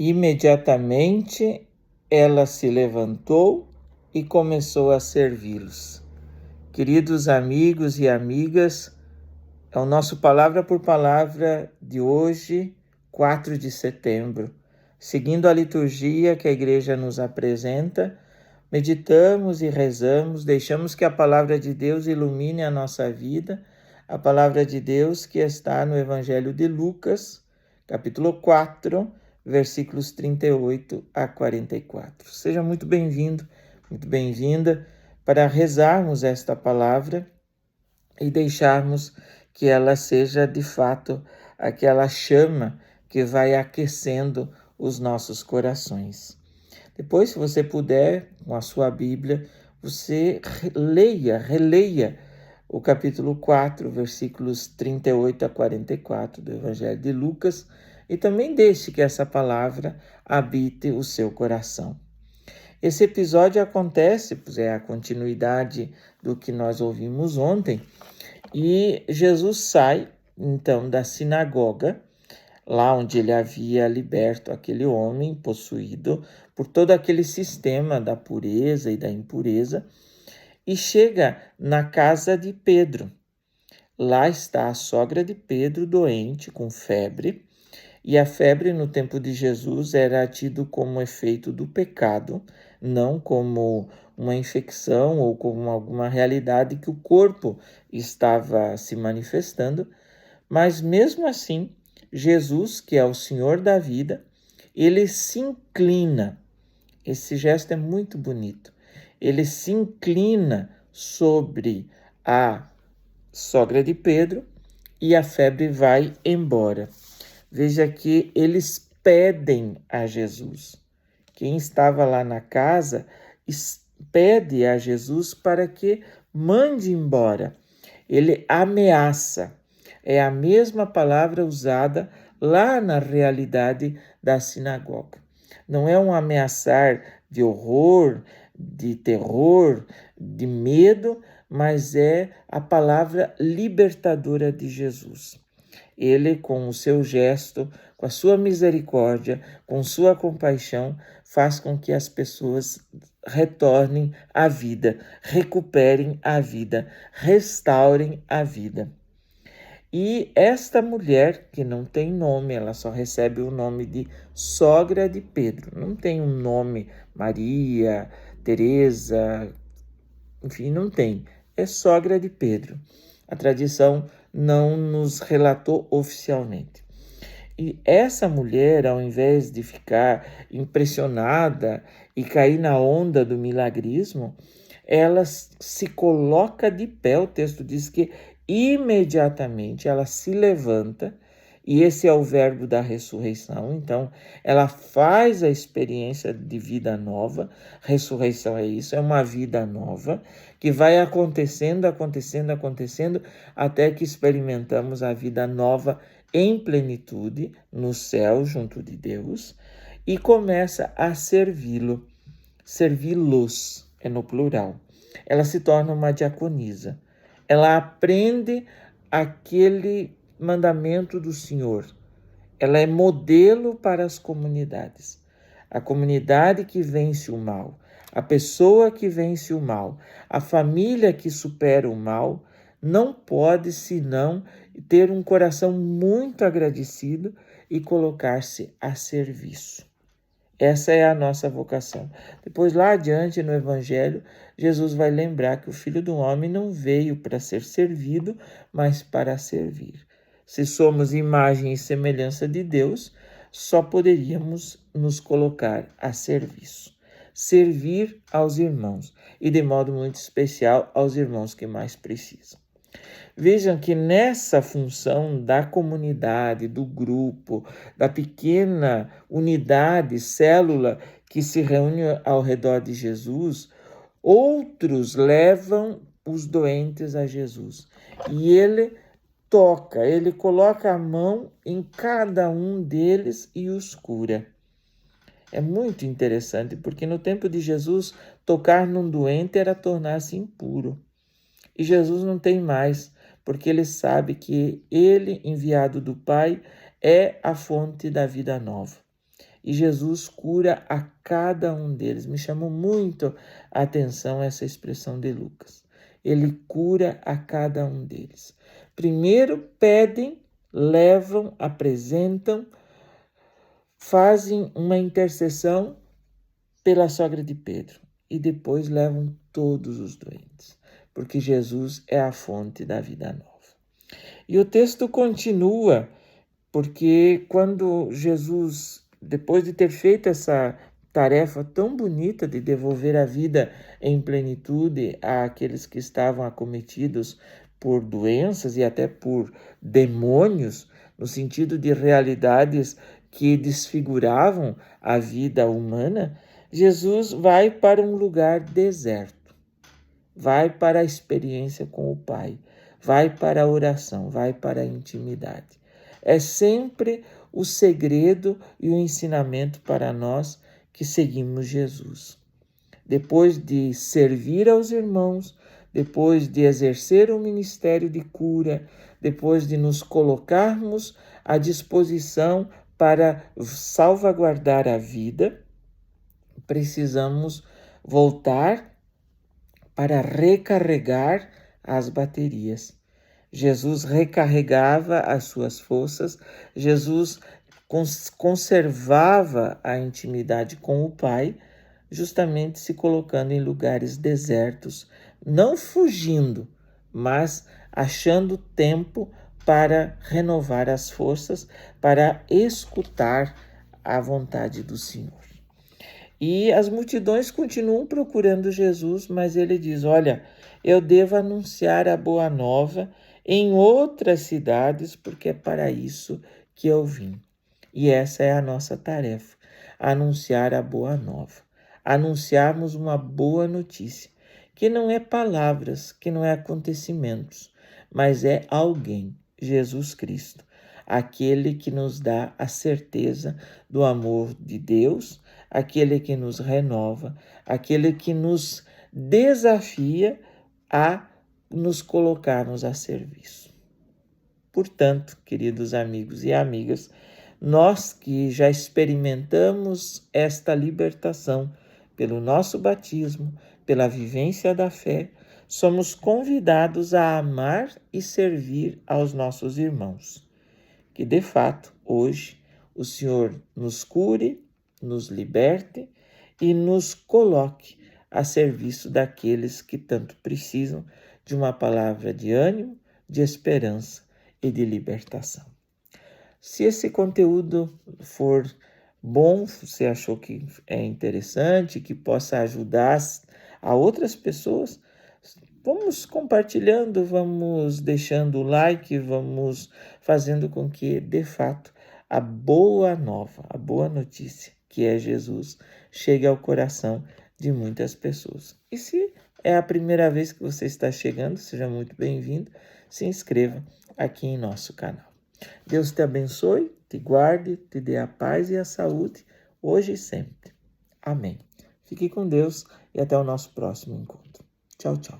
Imediatamente ela se levantou e começou a servi-los. Queridos amigos e amigas, é o nosso Palavra por Palavra de hoje, 4 de setembro. Seguindo a liturgia que a Igreja nos apresenta, meditamos e rezamos, deixamos que a Palavra de Deus ilumine a nossa vida, a Palavra de Deus que está no Evangelho de Lucas, capítulo 4, versículos 38 a 44. Seja muito bem-vindo, muito bem-vinda para rezarmos esta palavra e deixarmos que ela seja de fato aquela chama que vai aquecendo os nossos corações. Depois, se você puder, com a sua Bíblia, você releia o capítulo 4, versículos 38 a 44 do Evangelho de Lucas, e também deixe que essa palavra habite o seu coração. Esse episódio acontece, pois é a continuidade do que nós ouvimos ontem, e Jesus sai, então, da sinagoga, lá onde ele havia liberto aquele homem possuído por todo aquele sistema da pureza e da impureza, e chega na casa de Pedro. Lá está a sogra de Pedro doente, com febre, e a febre no tempo de Jesus era tido como efeito do pecado, não como uma infecção ou como alguma realidade que o corpo estava se manifestando, mas mesmo assim, Jesus, que é o Senhor da vida, ele se inclina. Esse gesto é muito bonito. Ele se inclina sobre a sogra de Pedro e a febre vai embora. Veja que eles pedem a Jesus. Quem estava lá na casa pede a Jesus para que mande embora. Ele ameaça. É a mesma palavra usada lá na realidade da sinagoga. Não é um ameaçar de horror, de terror, de medo, mas é a palavra libertadora de Jesus. Ele, com o seu gesto, com a sua misericórdia, com sua compaixão, faz com que as pessoas retornem à vida, recuperem a vida, restaurem a vida. E esta mulher, que não tem nome, ela só recebe o nome de sogra de Pedro, não tem um nome Maria, Teresa, enfim, não tem. É sogra de Pedro. A tradição não nos relatou oficialmente. E essa mulher, ao invés de ficar impressionada e cair na onda do milagrismo, ela se coloca de pé. O texto diz que imediatamente ela se levanta, e esse é o verbo da ressurreição. Então, ela faz a experiência de vida nova. Ressurreição é isso, é uma vida nova que vai acontecendo, até que experimentamos a vida nova em plenitude no céu, junto de Deus, e começa a servi-los, é no plural. Ela se torna uma diaconisa. Ela aprende aquele mandamento do Senhor. Ela é modelo para as comunidades. A comunidade que vence o mal, a pessoa que vence o mal, a família que supera o mal, não pode senão ter um coração muito agradecido e colocar-se a serviço. Essa é a nossa vocação. Depois, lá adiante no Evangelho, Jesus vai lembrar que o Filho do Homem não veio para ser servido, mas para servir. Se somos imagem e semelhança de Deus, só poderíamos nos colocar a serviço. Servir aos irmãos, e de modo muito especial aos irmãos que mais precisam. Vejam que nessa função da comunidade, do grupo, da pequena unidade, célula que se reúne ao redor de Jesus, outros levam os doentes a Jesus. E ele toca, ele coloca a mão em cada um deles e os cura. É muito interessante, porque no tempo de Jesus, tocar num doente era tornar-se impuro. E Jesus não tem mais, porque ele sabe que ele, enviado do Pai, é a fonte da vida nova. e Jesus cura a cada um deles. Me chamou muito a atenção essa expressão de Lucas. Ele cura a cada um deles. Primeiro pedem, levam, apresentam, fazem uma intercessão pela sogra de Pedro e depois levam todos os doentes, porque Jesus é a fonte da vida nova. E o texto continua, porque quando Jesus, depois de ter feito essa tarefa tão bonita de devolver a vida em plenitude àqueles que estavam acometidos por doenças e até por demônios, no sentido de realidades que desfiguravam a vida humana, Jesus vai para um lugar deserto, vai para a experiência com o Pai, vai para a oração, vai para a intimidade. É sempre o segredo e o ensinamento para nós que seguimos Jesus. Depois de servir aos irmãos, depois de exercer o ministério de cura, depois de nos colocarmos à disposição para salvaguardar a vida, precisamos voltar para recarregar as baterias. Jesus recarregava as suas forças, Jesus conservava a intimidade com o Pai, justamente se colocando em lugares desertos, não fugindo, mas achando tempo para renovar as forças, para escutar a vontade do Senhor. E as multidões continuam procurando Jesus, mas ele diz: olha, eu devo anunciar a boa nova em outras cidades, porque é para isso que eu vim. E essa é a nossa tarefa, anunciar a boa nova, anunciarmos uma boa notícia, que não é palavras, que não é acontecimentos, mas é alguém, Jesus Cristo, aquele que nos dá a certeza do amor de Deus, aquele que nos renova, aquele que nos desafia a nos colocarmos a serviço. Portanto, queridos amigos e amigas, nós que já experimentamos esta libertação pelo nosso batismo, pela vivência da fé, somos convidados a amar e servir aos nossos irmãos. Que, de fato, hoje o Senhor nos cure, nos liberte e nos coloque a serviço daqueles que tanto precisam de uma palavra de ânimo, de esperança e de libertação. Se esse conteúdo for bom, você achou que é interessante, que possa ajudar a outras pessoas, vamos compartilhando, vamos deixando o like, vamos fazendo com que, de fato, a boa nova, a boa notícia, que é Jesus, chegue ao coração de muitas pessoas. E se é a primeira vez que você está chegando, seja muito bem-vindo, se inscreva aqui em nosso canal. Deus te abençoe, te guarde, te dê a paz e a saúde, hoje e sempre. Amém. Fique com Deus e até o nosso próximo encontro. Tchau, tchau.